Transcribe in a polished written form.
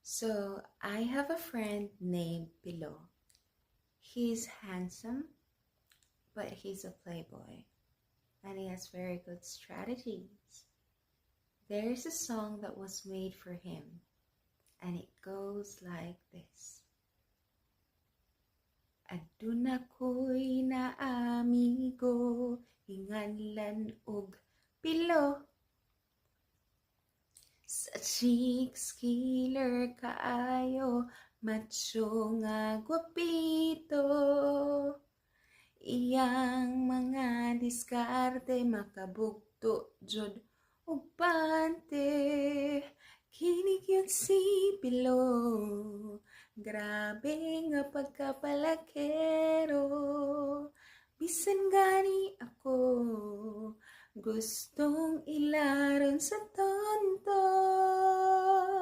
So, I have a friend named Pilo. He's handsome, but he's a playboy, and he has very good strategies. There's a song that was made for him, and it goes like this. Aduna ko'y na amigo, hinganlan og Pilo. Sa chicks killer kaayo, macho nga gwapito. Iyang mga diskarte makabugto jud og pante. Kinig yun si Pilo, grabe nga pagkapalakero. Bisan gani ako, gustong ilaron sa tonto.